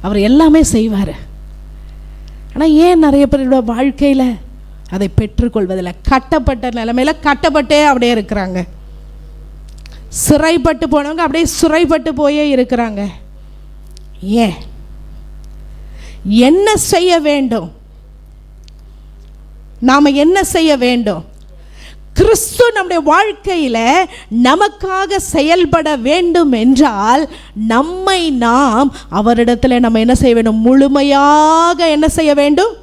அவர் எல்லாமே செய்வார். ஆனால் ஏன் நிறைய பேரோட வாழ்க்கையில் அதை பெற்றுக்கொள்வதில்லை? கட்டப்பட்ட நிலைமையில் கட்டப்பட்டே அப்படியே இருக்கிறாங்க. சிறைப்பட்டு போனவங்க அப்படியே சிறைப்பட்டு போயே இருக்கிறாங்க. ஏன்? என்ன செய்ய வேண்டும்? நாம் என்ன செய்ய வேண்டும்? கிறிஸ்து நம்முடைய வாழ்க்கையில் நமக்காக செயல்பட வேண்டும் என்றால் நம்மை நாம் அவரிடத்தில் நம்ம என்ன செய்ய வேண்டும்? முழுமையாக என்ன செய்ய வேண்டும்?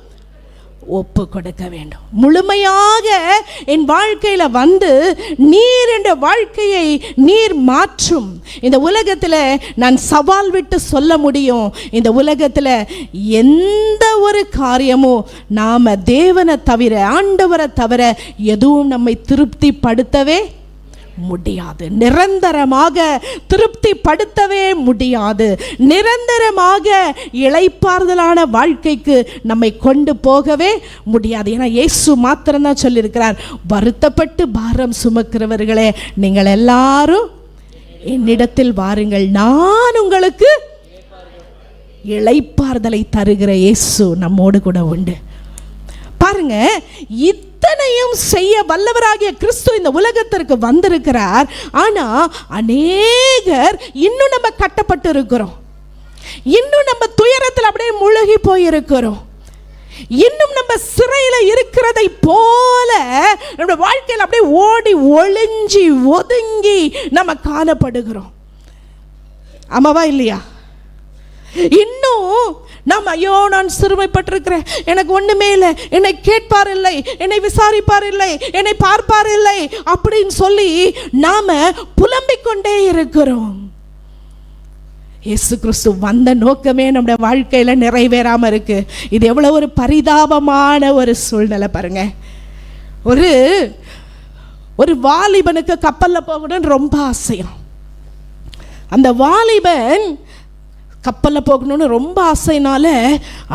ஒப்பு கொடுக்க வேண்டும். முழுமையாக என் வாழ்க்கையில் வந்து நீர் என்ற வாழ்க்கையை நீர் மாற்றும். இந்த உலகத்தில் நான் சவால் விட்டு சொல்ல முடியும், இந்த உலகத்தில் எந்த ஒரு காரியமும் நாம் தேவனை தவிர, ஆண்டவரை தவிர எதுவும் நம்மை திருப்திப்படுத்தவே முடியாது. நிரந்தரமாக திருப்திப்படுத்தவே முடியாது. நிரந்தரமாக இளைப்பாறுதலான வாழ்க்கைக்கு நம்மை கொண்டு போகவே முடியாது. ஏன்னா இயேசு மாத்திரம்தான் சொல்லியிருக்கிறார், வருத்தப்பட்டு பாரம் சுமக்கிறவர்களே நீங்கள் எல்லாரும் என்னிடத்தில் வாருங்கள், நான் உங்களுக்கு இளைப்பாறுதலை தருகிற இயேசு நம்மோடு கூட உண்டு. பாருங்க, இத்தனையும் செய்ய வல்லவராகிய கிறிஸ்து இந்த உலகத்திற்கு வந்திருக்கிறார். ஆனா அநேகர் இன்னும் நம்ம கட்டப்பட்டு இருக்கிறோம், இன்னும் நம்ம துயரத்தில் அப்படியே முழுகி போயிருக்கிறோம், இன்னும் நம்ம சிறையில் இருக்கிறதை போல நம்ம வாழ்க்கையில் அப்படியே ஓடி ஒளிஞ்சி ஒதுங்கி நம்ம காணப்படுகிறோம். ஆமாவா இல்லையா? இன்னும் நாம் ஐயோ நான் சிறுமைப்பட்டிருக்கிறேன், எனக்கு ஒன்றுமே இல்லை, என்னை கேட்பார் இல்லை, என்னை விசாரிப்பார் இல்லை, என்னை பார்ப்பார் இல்லை அப்படின்னு சொல்லி நாம் புலம்பிக் கொண்டே இருக்கிறோம். இயேசு கிறிஸ்து வந்த நோக்கமே நம்முடைய வாழ்க்கையில் நிறைவேறாமல் இருக்கு. இது எவ்வளோ ஒரு பரிதாபமான ஒரு சூழ்நிலை பாருங்க. ஒரு வாலிபனுக்கு கப்பலில் போகணும்னு ரொம்ப ஆசையாம். அந்த வாலிபன் கப்பலில் போகணும்னு ரொம்ப ஆசைனால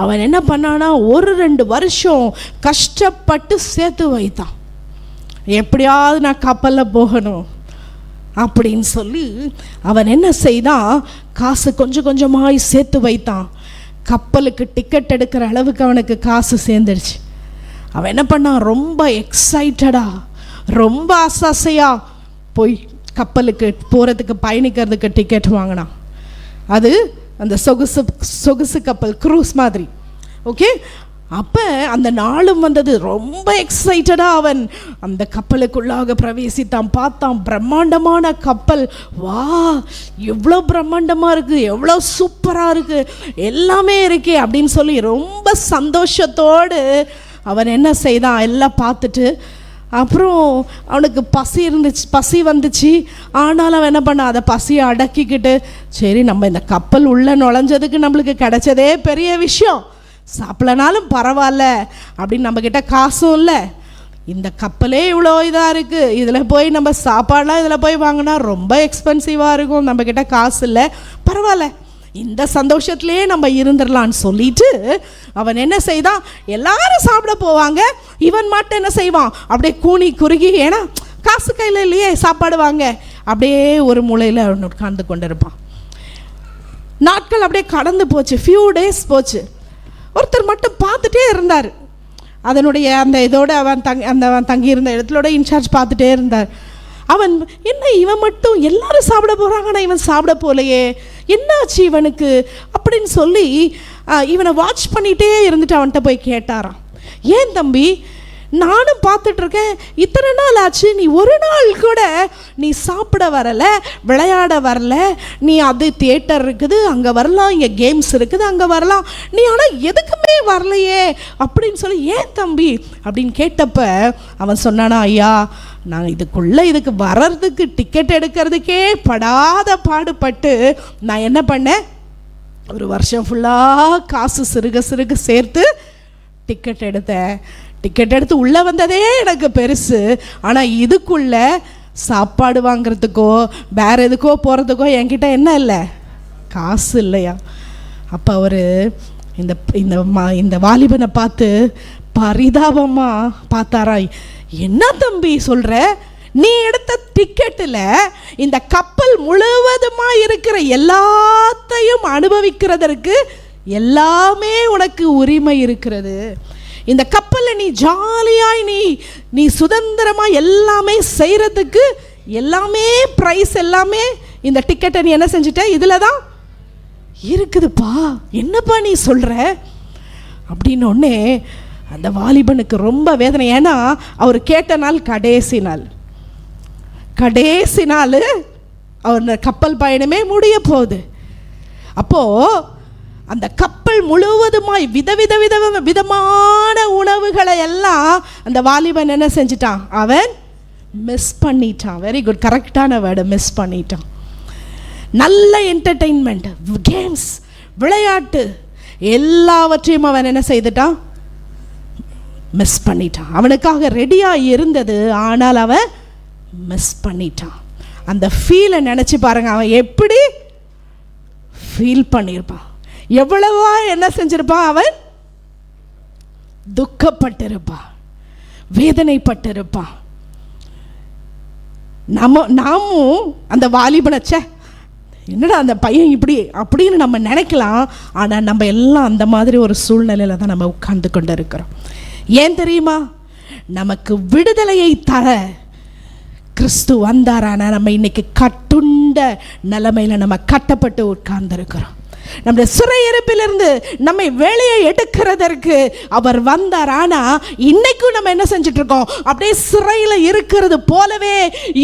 அவன் என்ன பண்ணானா, 1-2 வருஷம் கஷ்டப்பட்டு சேர்த்து வைத்தான். எப்படியாவது நான் கப்பலில் போகணும் அப்படின்னு சொல்லி அவன் என்ன செய்தான், காசு கொஞ்சம் கொஞ்சமாக சேர்த்து வைத்தான். கப்பலுக்கு டிக்கெட் எடுக்கிற அளவுக்கு அவனுக்கு காசு சேர்ந்துருச்சு. அவன் என்ன பண்ணான், ரொம்ப எக்ஸைட்டடாக, ரொம்ப ஆசையாக போய் கப்பலுக்கு போகிறதுக்கு, பயணிக்கிறதுக்கு டிக்கெட் வாங்கினான். அது அந்த சொகுசு கப்பல், க்ரூஸ் மாதிரி. ஓகே, அப்போ அந்த நாளும் வந்தது. ரொம்ப எக்ஸைட்டடாக அவன் அந்த கப்பலுக்குள்ளாக பிரவேசித்தான். பார்த்தான், பிரம்மாண்டமான கப்பல். வா, எவ்வளோ பிரம்மாண்டமாக இருக்குது, எவ்வளோ சூப்பராக இருக்குது, எல்லாமே இருக்கே அப்படின்னு சொல்லி ரொம்ப சந்தோஷத்தோடு அவன் என்ன செய்தான், எல்லாம் பார்த்துட்டு அப்புறம் அவனுக்கு பசி வந்துச்சு. ஆனாலும் அவன் என்ன பண்ணான், அதை பசியை அடக்கிக்கிட்டு, சரி நம்ம இந்த கப்பல் உள்ளே நுழைஞ்சதுக்கு நம்மளுக்கு கிடைச்சதே பெரிய விஷயம், சாப்பிடனாலும் பரவாயில்ல அப்படின்னு, நம்மக்கிட்ட காசும் இல்லை, இந்த கப்பலே இவ்வளோ இதாக இருக்குது, இதில் போய் நம்ம சாப்பாடெலாம் இதில் போய் வாங்கினா ரொம்ப எக்ஸ்பென்சிவாக இருக்கும், நம்மக்கிட்ட காசு இல்லை, பரவாயில்ல இந்த சந்தோஷத்துலேயே நம்ம இருந்துடலான்னு சொல்லிட்டு அவன் என்ன செய்தான், எல்லாரும் சாப்பிட போவாங்க, இவன் மட்டும் என்ன செய்வான், அப்படியே கூனி குறுகி, ஏன்னா காசு கையில் இல்லையே, சாப்பாடு வாங்க, அப்படியே ஒரு மூலையில் அவன் உட்கார்ந்து கொண்டு இருப்பான். நாட்கள் அப்படியே கடந்து போச்சு, ஃபியூ டேஸ் போச்சு. ஒருத்தர் மட்டும் பார்த்துட்டே இருந்தார். அதனுடைய அந்த இதோட அவன் தங்கியிருந்த இடத்துல இன்சார்ஜ் பார்த்துட்டே இருந்தார். அவன் என்ன இவன் மட்டும் எல்லாரும் சாப்பிட போகிறாங்க, ஆனால் இவன் சாப்பிட போலையே, என்னாச்சு இவனுக்கு அப்படின்னு சொல்லி இவனை வாட்ச் பண்ணிகிட்டே இருந்துட்டு அவன்கிட்ட போய் கேட்டாராம், ஏன் தம்பி நானும் பார்த்துட்ருக்கேன், இத்தனை நாள் ஆச்சு, நீ ஒரு நாள் கூட நீ சாப்பிட வரலை, விளையாட வரல, நீ அது தியேட்டர் இருக்குது அங்கே வரலாம், இங்கே கேம்ஸ் இருக்குது அங்கே வரலாம், நீ ஆனால் எதுக்குமே வரலையே அப்படின்னு சொல்லி, ஏன் தம்பி அப்படின்னு கேட்டப்ப அவன் சொன்னானா, ஐயா நான் இதுக்கு வர்றதுக்கு டிக்கெட் எடுக்கிறதுக்கே படாத பாடுபட்டு நான் என்ன பண்ணேன், ஒரு வருஷம் ஃபுல்லாக காசு சிறுக சிறுக சேர்த்து டிக்கெட் எடுத்தேன். டிக்கெட் எடுத்து உள்ளே வந்ததே எனக்கு பெருசு, ஆனால் இதுக்குள்ளே சாப்பாடு வாங்கிறதுக்கோ வேறு எதுக்கோ போகிறதுக்கோ என்கிட்ட என்ன இல்லை, காசு இல்லையா. அப்போ அவர் இந்த வாலிபனை பார்த்து பரிதாபமாக பார்த்தாரா, என்ன தம்பி சொல்கிற, நீ எடுத்த டிக்கெட்டில் இந்த கப்பல் முழுவதுமாக இருக்கிற எல்லாத்தையும் அனுபவிக்கிறதற்கு எல்லாமே உனக்கு உரிமை இருக்கிறது. இந்த கப்பலில் நீ ஜாலியாய் நீ சுதந்திரமாக எல்லாமே செய்கிறதுக்கு எல்லாமே ப்ரைஸ், எல்லாமே இந்த டிக்கெட்டை நீ என்ன செஞ்சுட்ட, இதில் தான் இருக்குதுப்பா, என்னப்பா நீ சொல்கிற அப்படின்னோடனே அந்த வாலிபனுக்கு ரொம்ப வேதனை. ஏன்னா அவர் கேட்ட நாள் கடைசி நாள், அவர் கப்பல் பயணமே முடிய போகுது. அப்போது அந்த கப்பல் முழுவதுமாய் விதமான உணவுகளை எல்லாம் அந்த வாலிபன் என்ன செஞ்சிட்டான், அவன் மிஸ் பண்ணிட்டான். வெரி குட், கரெக்டான வேர்டு, மிஸ் பண்ணிட்டான். நல்ல என்டர்டெயின்மெண்ட், கேம்ஸ், விளையாட்டு எல்லாவற்றையும் அவன் என்ன செய்துட்டான், மிஸ் பண்ணிட்டான். அவனுக்காக ரெடியாக இருந்தது, ஆனால் அவன் மிஸ் பண்ணிட்டான். அந்த ஃபீலை நினச்சி பாருங்க, அவன் எப்படி ஃபீல் பண்ணியிருப்பான், எவ்வளவா என்ன செஞ்சிருப்பான், அவன் துக்கப்பட்டிருப்பான், வேதனைப்பட்டிருப்பான். நாமும் அந்த வாலிபனச்சே என்னடா அந்த பையன் இப்படி அப்படின்னு நம்ம நினைக்கலாம். ஆனால் நம்ம எல்லாம் அந்த மாதிரி ஒரு சூழ்நிலையில் தான் நம்ம உட்கார்ந்து கொண்டு இருக்கிறோம். ஏன் தெரியுமா, நமக்கு விடுதலையை தர கிறிஸ்து வந்தாரானா நம்ம இன்னைக்கு கட்டுண்ட நிலைமையில் நம்ம கட்டப்பட்டு உட்கார்ந்துருக்கிறோம். நம்முடைய சிறையிருப்பிலிருந்து நம்மை வெளியே எடுக்கிறதற்கு அவர் வந்தார். ஆனால் இன்னைக்கும் நம்ம என்ன செஞ்சுட்டு இருக்கோம், அப்படியே சிறையில் இருக்கிறது போலவே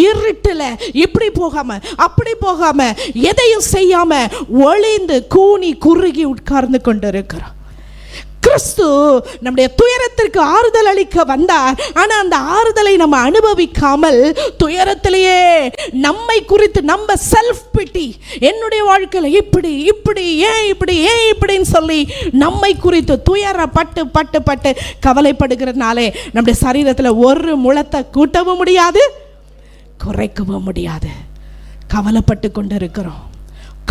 இருட்டில் இப்படி போகாம அப்படி போகாம எதையும் செய்யாம ஒளிந்து கூனி குறுகி உட்கார்ந்து கொண்டு இருக்கிறோம். கிறிஸ்து நம்முடைய துயரத்திற்கு ஆறுதல் அளிக்க வந்தார். ஆனால் அந்த ஆறுதலை நம்ம அனுபவிக்காமல் துயரத்திலேயே நம்மை குறித்து நம்ம செல்ஃப் பிட்டி, என்னுடைய வாழ்க்கையில் இப்படி இப்படி ஏன் இப்படின்னு சொல்லி நம்மை குறித்து துயரப்பட்டு பட்டு பட்டு கவலைப்படுகிறதுனாலே நம்முடைய சரீரத்தில் ஒரு முழத்தை கூட்டவும் முடியாது, குறைக்கவும் முடியாது. கவலைப்பட்டு கொண்டு இருக்கிறோம்,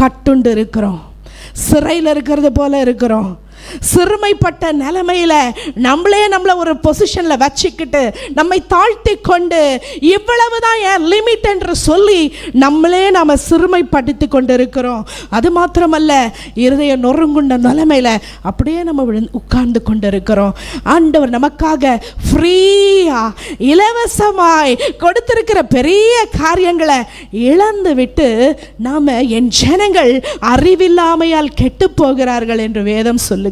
கட்டுண்டு இருக்கிறோம், சிறையில் இருக்கிறது போல இருக்கிறோம். சிறுமைப்பட்ட நிலைமையில் நம்மளை ஒரு பொசிஷனில் வச்சுக்கிட்டு நம்மை தாழ்த்தி கொண்டு இவ்வளவுதான் என் லிமிட் என்று சொல்லி நாம் சிறுமைப்படுத்தி கொண்டு இருக்கிறோம். அது மாத்திரமல்ல, இருதய நொறுங்குண்ட நிலைமையில் அப்படியே நம்ம உட்கார்ந்து கொண்டு இருக்கிறோம். ஆண்டவர் நமக்காக ஃப்ரீயா இலவசமாய் கொடுத்திருக்கிற பெரிய காரியங்களை இழந்து விட்டு நாம் என் ஜனங்கள் அறிவில்லாமையால் கெட்டு போகிறார்கள் என்று வேதம் சொல்லுகிறது.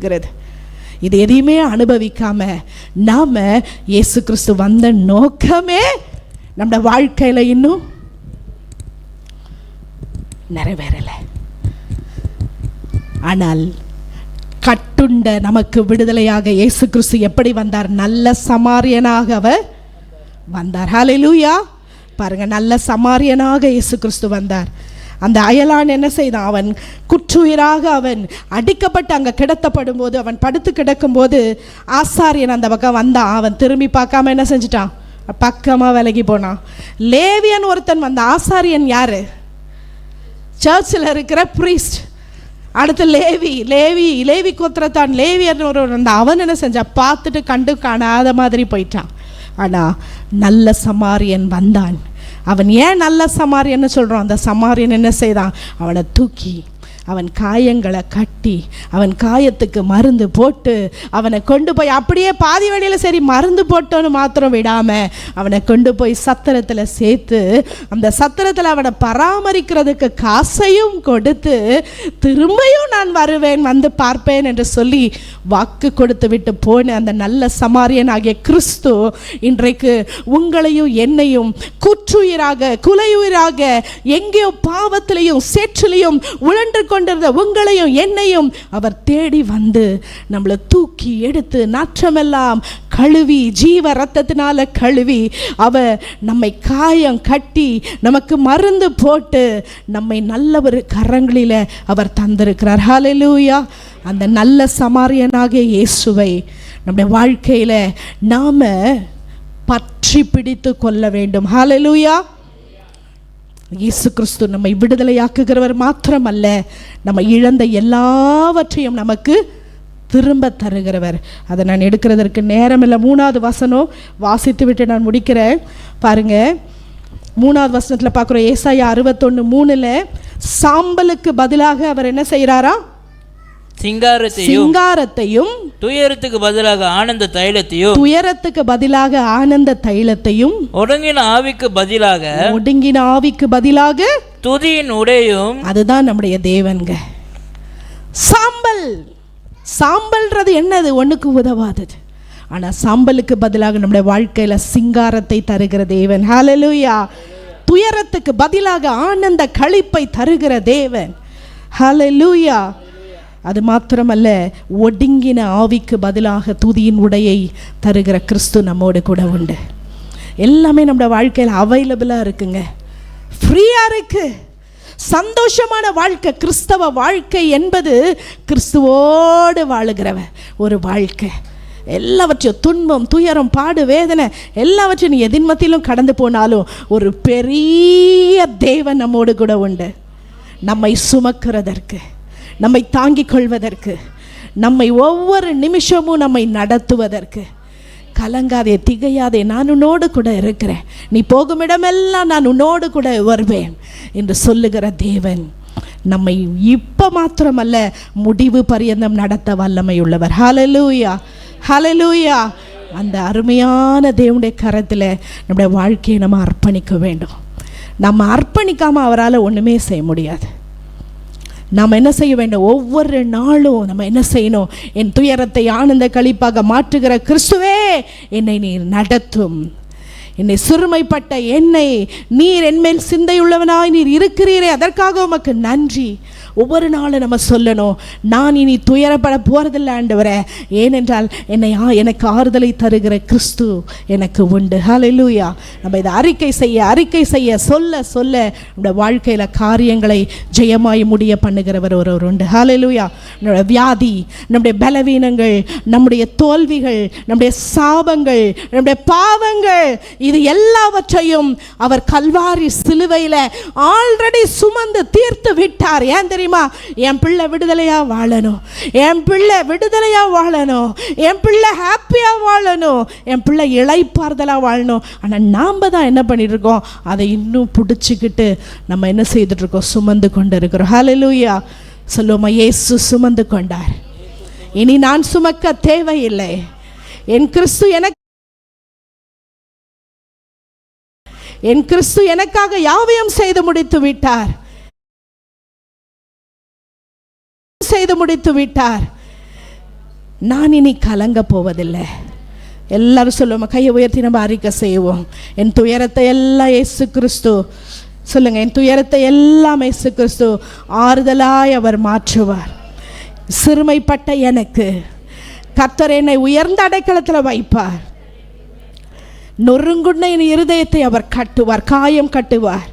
இது எதையுமே அனுபவிக்காம நாம இயேசு கிறிஸ்து வந்த நோக்கமே நம்ம வாழ்க்கையில இன்னும் நிறைவேறல. ஆனால் கட்டுண்ட நமக்கு விடுதலையாக இயேசு கிறிஸ்து எப்படி வந்தார், நல்ல சமாரியனாக அவர் வந்தார். ஹல்லேலூயா. பாருங்க, நல்ல சமாரியனாக இயேசு கிறிஸ்து வந்தார். அந்த அயலான் என்ன செய்தான், அவன் குற்றுயிராக அவன் அடிக்கப்பட்டு அங்கே கிடத்தப்படும் போது, அவன் படுத்து கிடக்கும்போது ஆசாரியன் அந்த பக்கம் வந்தான். அவன் திரும்பி பார்க்காம என்ன செஞ்சிட்டான், பக்கமாக விலகி போனான். லேவியன் ஒருத்தன் வந்த, ஆசாரியன் யாரு, சர்ச்சில் இருக்கிற ப்ரீஸ்ட். அடுத்து லேவி கோத்திரத்தான் லேவியன் ஒரு வந்த, அவன் என்ன செஞ்சான், பார்த்துட்டு கண்டு காணாத மாதிரி போயிட்டான். ஆனால் நல்ல சமாரியன் வந்தான். அவன் ஏன் நல்ல சமாரியன்னு சொல்கிறோம், அந்த சமாரியன் என்ன செய்தான், அவனை தூக்கி அவன் காயங்களை கட்டி அவன் காயத்துக்கு மருந்து போட்டு அவனை கொண்டு போய் அப்படியே பாதி வழியில் சரி மருந்து போட்டோன்னு மாத்திரம் விடாமல் அவனை கொண்டு போய் சத்திரத்தில் சேர்த்து அந்த சத்திரத்தில் அவனை பராமரிக்கிறதுக்கு காசையும் கொடுத்து திரும்பியும் நான் வருவேன் வந்து பார்ப்பேன் என்று சொல்லி வாக்கு கொடுத்து விட்டு போன அந்த நல்ல சமாரியன் ஆகிய கிறிஸ்து இன்றைக்கு உங்களையும் என்னையும் குற்றுயிராக குலையுயிராக எங்கேயோ பாவத்திலையும் சேற்றிலையும் உழன்று கொண்டிருந்த உங்களையும் என்னையும் அவர் தேடி வந்து நம்மளை தூக்கி எடுத்து நாற்றமெல்லாம் கழுவி ஜீவ ரத்தத்தினால கழுவி அவர் நம்மை காயம் கட்டி நமக்கு மருந்து போட்டு நம்மை நல்ல ஒரு கரங்களில் அவர் தந்திருக்கிறார். ஹல்லேலூயா. அந்த நல்ல சமாரியனாகிய இயேசுவை நம்முடைய வாழ்க்கையில் நாம் பற்றி பிடித்து கொள்ள வேண்டும். ஹல்லேலூயா. இயேசு கிறிஸ்து நம்மை விடுதலையாக்குகிறவர் மாத்திரமல்ல, நம்ம இழந்த எல்லாவற்றையும் நமக்கு திரும்ப தருகிறவர். அதை நான் எடுக்கிறதற்கு நேரம் இல்லை. 3வது வசனம் வாசித்து விட்டு நான் முடிக்கிறேன். பாருங்க, 3வது வசனத்தில் பார்க்குறோம். ஏசாயா 61:3 சாம்பலுக்கு பதிலாக அவர் என்ன செய்கிறாரா, சிங்காரத்தையும் துயரத்துக்கு பதிலாக ஆனந்த தைலத்தையும் ஒடுங்கின ஆவிக்கு பதிலாக துதியின் உடையும். அதுதான் நம்முடைய தேவன்க. சாம்பல்ன்றது என்னது? ஒண்ணுக்கு உதவாதது. ஆனா சாம்பலுக்கு பதிலாக நம்முடைய வாழ்க்கையில சிங்காரத்தை தருகிற தேவன். ஹல்லேலூயா. துயரத்துக்கு பதிலாக ஆனந்த களிப்பை தருகிற தேவன். ஹல்லேலூயா. அது மாத்திரமல்ல, ஒடுங்கின ஆவிக்கு பதிலாக துதியின் உடையை தருகிற கிறிஸ்து நம்மோடு கூட உண்டு. எல்லாமே நம்முடைய வாழ்க்கையில் அவைலபிளாக இருக்குங்க, ஃப்ரீயாக இருக்கு. சந்தோஷமான வாழ்க்கை, கிறிஸ்தவ வாழ்க்கை என்பது கிறிஸ்துவோடு வாழுகிறவ ஒரு வாழ்க்கை. எல்லாவற்றையும், துன்பம், துயரம், பாடு, வேதனை எல்லாவற்றையும் நீ எதின் மத்தியிலும் கடந்து போனாலும் ஒரு பெரிய தேவன் நம்மோடு கூட உண்டு. நம்மை சுமக்கிறதற்கு, நம்மை தாங்கிக் கொள்வதற்கு, நம்மை ஒவ்வொரு நிமிஷமும் நம்மை நடத்துவதற்கு. கலங்காதே, திகையாதே, நான் உன்னோடு கூட இருக்கிறேன், நீ போகும் இடமெல்லாம் நான் உன்னோடு கூட வருவேன் என்று சொல்லுகிற தேவன் நம்மை இப்போ மாத்திரமல்ல முடிவு பரியந்தம் நடத்த வல்லமை உள்ளவர். ஹல்லேலூயா, ஹல்லேலூயா. அந்த அருமையான தேவனுடைய கரத்தில் நம்முடைய வாழ்க்கையை நம்ம அர்ப்பணிக்க வேண்டும். நம்ம அர்ப்பணிக்காமல் அவரால் ஒன்றுமே செய்ய முடியாது. நாம் என்ன செய்ய வேண்டும்? ஒவ்வொரு நாளும் நம்ம என்ன செய்யணும்? என் துயரத்தை ஆனந்த களிப்பாக மாற்றுகிற கிறிஸ்துவே, என்னை நீர் நடத்தும். என்னை சிறுமைப்பட்ட என்னை நீர் என்மேல் சிந்தையுள்ளவனாய் நீர் இருக்கிறீரே, அதற்காக உமக்கு நன்றி. ஒவ்வொரு நாளும் நம்ம சொல்லணும், நான் இனி துயரப்பட போகிறதில்லை ஆண்டவரே, ஏனென்றால் எனக்கு ஆறுதலை தருகிற கிறிஸ்து எனக்கு உண்டு. ஹல்லேலூயா. நம்ம இதை அறிக்கை செய்ய சொல்ல நம்முடைய வாழ்க்கையில் காரியங்களை ஜெயமாய் முடிய பண்ணுகிறவர் ஒருவர் உண்டு. ஹல்லேலூயா. நம்முடைய வியாதி, நம்முடைய பலவீனங்கள், நம்முடைய தோல்விகள், நம்முடைய சாபங்கள், நம்முடைய பாவங்கள், இது எல்லாவற்றையும் அவர் கல்வாரி சிலுவையில் ஆல்ரெடி சுமந்து தீர்த்து விட்டார். ஏன் தெரியுமா? என் பிள்ளை விடுதலையா வாழணும், என் பிள்ளை விடுதலையா வாழணும், என் பிள்ளை ஹாப்பியா வாழணும், என் பிள்ளை இளைப்பாறுதலா வாழணும். ஆனால் நாம் தான் என்ன பண்ணிட்டு இருக்கோம்? அதை இன்னும் பிடிச்சிக்கிட்டு நம்ம என்ன செய்துட்டு இருக்கோம்? சுமந்து கொண்டு இருக்கிறோம். ஹல்லேலூயா. சொல்லுவோமா? இயேசு சுமந்து கொண்டார், இனி நான் சுமக்க தேவையில்லை. என் கிறிஸ்து எனக்காக யாவையும் செய்து முடித்து விட்டார். நான் இனி கலங்க போவதில்லை. எல்லாரும் சொல்லுவோம், கையை உயர்த்தி நம்ம அறிக்கை செய்வோம். என் துயரத்தை எல்லாம் இயேசு கிறிஸ்து, சொல்லுங்க, என் துயரத்தை எல்லாம் இயேசு கிறிஸ்து ஆறுதலாய் அவர் மாற்றுவார். சிறுமைப்பட்ட எனக்கு கர்த்தர் என்னை உயர்ந்த அடைக்கலத்தில் வைப்பார். நொறுங்குண்ட என் இருதயத்தை அவர் கட்டுவார், காயம் கட்டுவார்.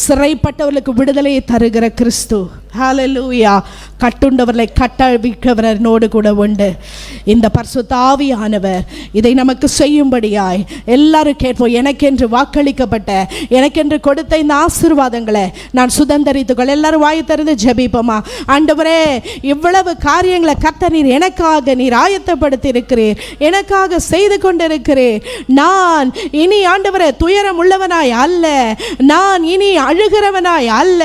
சிறைப்பட்டவர்களுக்கு விடுதலையை தருகிற கிறிஸ்து. ஹல்லேலூயா. கட்டுண்டவர்களை கட்டவிக்கிறவர் என்னோடு கூட உண்டு. இந்த பரிசுத்த ஆவியானவர் இதை நமக்கு செய்யும்படியாய் எல்லாரும் கேட்போம். எனக்கென்று வாக்களிக்கப்பட்ட, எனக்கென்று கொடுத்த இந்த ஆசீர்வாதங்களை நான் சுதந்தரித்துக்கொள். எல்லாரும் வாயை திறந்து ஜெபிப்போமா? ஆண்டவரே, இவ்வளவு காரியங்களை கர்த்தர் நீர் எனக்காக நீர் ஆயத்தப்படுத்தி இருக்கிறீர், எனக்காக செய்து கொண்டிருக்கிறீர். நான் இனி ஆண்டவரே துயரம் உள்ளவனாய் அல்ல, நான் இனி அழுகிறவனாய் அல்ல,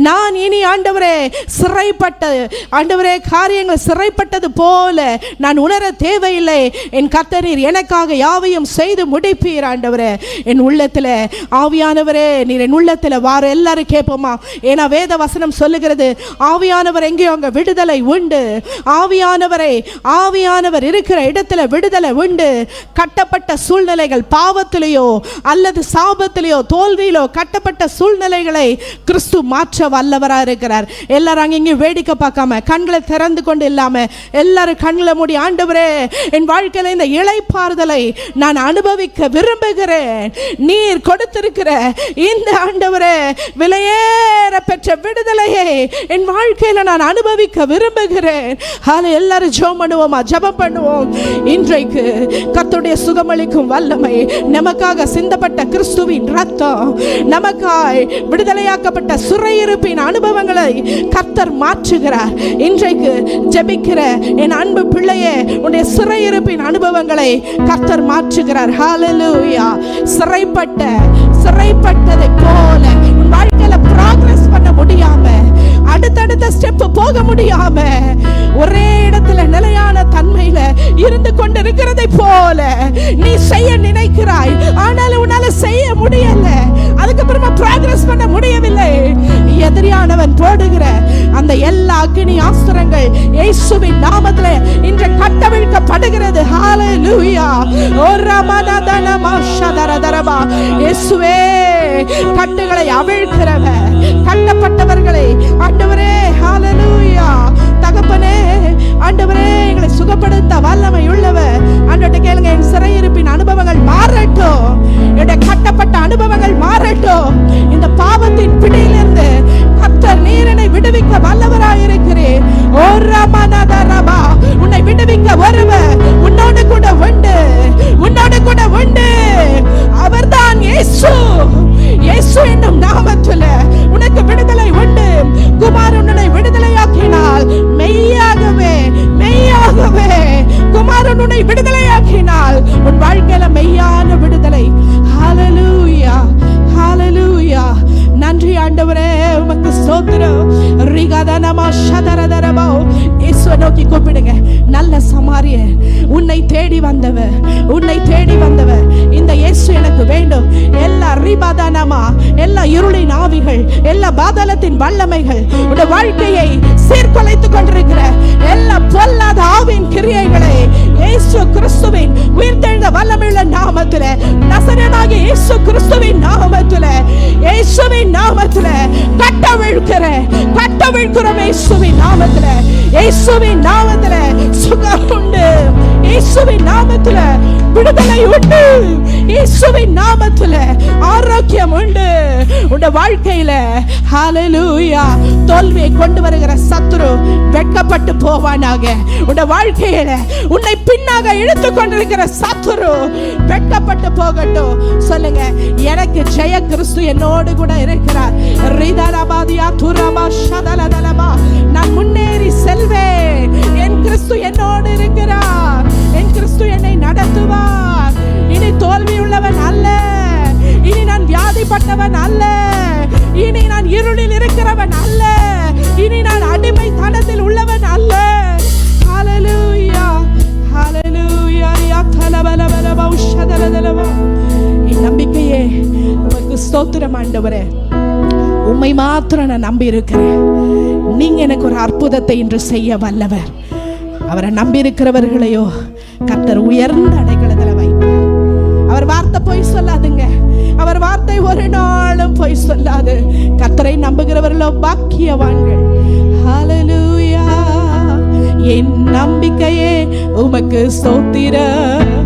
நான் இனி ஆண்டவரே சிறைப்பட்ட ஆண்டவரே காரியங்கள் சிறைப்பட்டது போல நான் உணர தேவையில்லை. என் கர்த்தர் நீர் எனக்காக யாவையும் செய்து முடிப்பீர். ஆண்டவரே, என் உள்ளத்தில் ஆவியானவரே நீர் என் உள்ளத்தில் வார. எல்லாரும் கேட்போமா? ஏன்னா வேத வசனம் சொல்லுகிறது, ஆவியானவர் எங்கேயோ அங்கே விடுதலை உண்டு. ஆவியானவர் இருக்கிற இடத்துல விடுதலை உண்டு. கட்டப்பட்ட சூழ்நிலைகள், பாவத்திலேயோ அல்லது சாபத்திலேயோ தோல்வியிலோ கட்டப்பட்ட சூழ்நிலைகளை கிறிஸ்து மாற்ற வல்லவராக இருக்கிறார். எல்லாரும் அங்கே வேடிக்கை பார்க்காம கண்களை திறந்து கொண்டு இல்லாம எல்லாரும் கண்களை மூடி, ஆண்டவரே, என் வாழ்க்கையில இந்த இளைப்பாறுதலை நான் அனுபவிக்க விரும்புகிறேன். நீர் கொடுத்திருக்கிற இந்த ஆண்டவரே விலையேற பெற்ற விடுதலையை என் வாழ்க்கையில நான் அனுபவிக்க விரும்புகிறேன். எல்லாரும் ஜெபம் பண்ணுவோம். இன்றைக்கு கர்த்தருடைய சுகமளிக்கும் வல்லமை, நமக்காக சிந்தப்பட்ட கிறிஸ்துவின் ரத்தம், நமக்காய் விடுதலையாக்கப்பட்ட சிறையிருப்பின் அனுபவங்களை கர்த்தர் மாற்றுகிறார். இன்றைக்கு ஜெபிக்கிற என் அன்பு பிள்ளையே, உன்னுடைய சிறையிருப்பின் அனுபவங்களை கர்த்தர் மாற்றுகிறார். ஹல்லேலூயா. சிறைப்பட்டதை போல உன் வாழ்க்கையில ப்ராக்ரஸ் பண்ண முடியாம, அடுத்தடுத்த ஸ்டெப் போக முடியாம ஒரே இடத்துல நிலையான தன்மையில இருந்து கொண்டிருக்கிறதை போல நீ செய்ய நினைக்கிறாய், ஆனால் உன்னால செய்ய முடியல. அதுக்கப்புறமா ப்ராக்ரஸ் பண்ண முடியவில்லை. எதிரியானவன் போடுகிற அந்த எல்லா அக்னி ஆஸ்திரங்கள் இயேசுவின் நாமத்திலே இன்று கட்டவிழ்க்கப்படுகிறது. ஹalleluya. ஓ ரமனதனமா ஷதரதரபா. இயேசுவே, கட்டுகளை அவிழ்க்கிறவர், கட்டப்பட்டவர்களை ஆண்டவரே, ஹalleluya. தகப்பனே, ஆண்டவரே, எங்களை சுகப்படுத்த வல்லமை உள்ளவர். ஆண்டவரே கேளுங்க, என் சிறையிருப்பின் அனுபவங்கள் மாறட்டும், என்னுடைய கட்டப்பட்ட அனுபவங்கள் மாறட்டும். இந்த பாவத்தின் பிடியிலிருந்து கர்த்தர் நீரனை விடுவிக்க வல்லவராயிருக்கிறேன். ஓ ரமனதரபா. உன்னை விடுவிக்க ஒருவர் உன்னோடு கூட உண்டு, உன்னோடு கூட உண்டு. அவர்தான் இயேசு. இயேசு என்னும் நாமத்தில் உனக்கு விடுதலை உண்டு. குமாரன் உன்னை விடுதலையாக்கினால் மெய்யாகவே, மெய்யாகவே குமாரன் உன்னை விடுதலையாக்கினால் உன் வாழ்க்கையில மெய்யான விடுதலை. ஹalleluya, ஹalleluya. நன்றி ஆண்டவரே, உமக்கு ஸ்தோத்திரம். ரிகதனமா ஷதரதரபா. இயேசுவை நோக்கி கூப்பிடுங்க. நல்ல சமாரியன், உன்னை தேடி வந்தவர், உன்னை தேடி வந்தவர். இந்த இயேசு எனக்கு வேண்டும். எல்லா ரிபதனமா, எல்லா இருளின் ஆவிகள், எல்லா பாதாளத்தின் வல்லமைகள், உடைய வாழ்க்கையை சீர்குலைத்துக் கொண்டிருக்கிற எல்லா பொல்லாத ஆவின் கிரியைகளை இயேசு கிறிஸ்துவின் உயிர்த்தெழுந்த வல்லமையுள்ள நாமத்திலே, நசரேயனாகிய இயேசு கிறிஸ்துவின் நாமத்திலே, இயேசுவின் நாமத்திலே கட்டவிழ்க்கிறேன். இயேசுவின் நாமத்திலே, இயேசுவின் நாமத்திலே சுகம் உண்டு. இயேசுவின் நாமத்திலே விடுதலை உண்டு. இயேசுவின் நாமத்திலே ஆரோக்கியம் உண்டு. உன்னுடைய வாழ்க்கையில ஹalleluya, தோல்வியை கொண்டு வருகிற சத்துரு வெட்கப்பட்டு போவானாக. உன்னுடைய வாழ்க்கையில உன்னை பின்னாக இழுத்து கொண்டிருக்கிற சத்துரு வெட்கப்பட்டு போகட்டும். சொல்லுங்க, எனக்கு ஜெய கிறிஸ்து என்னோடு கூட இருக்கிறார். ரிதரபாதியா துரபா ஷதலதலபா. நான் முன்னேறி செல்வேன். என் கிறிஸ்து என்னோடு இருக்கிறார். என் கிறிஸ்து என்னை நடத்துவார். இனி தோல்வி உள்ளவன் அல்ல, இனி நான் வியாதிப்பட்டவன் அல்ல, இனி நான் இருளில் இருக்கிறவன் அல்ல, இனி நான் அடிமைத்தனத்தில் உள்ளவன் அல்ல. ஹalleluya, ஹalleluya. யகலபலபலப உஷதலதலப. இந்த நம்பிக்கையே உமக்கு ஸ்தோத்திரம் ஆண்டவரே. உம்மை மாத்திரம் நான் நம்பி இருக்கிறேன். நீங்க எனக்கு ஒரு அற்புதத்தை இன்று செய்ய வல்லவர். அவரை நம்பி இருக்கிறவர்களையோ கர்த்தர் உயர்ந்த அடைக்கலத்தில் வைப்பார். அவர் வார்த்தை போய் சொல்லாதுங்க. அவர் வார்த்தை ஒரு நாளும் போய் சொல்லாது. கர்த்தரை நம்புகிறவர்களோ பாக்கியவான்கள். ஹalleluya. என் நம்பிக்கையே உமக்கு ஸ்தோத்திரம்.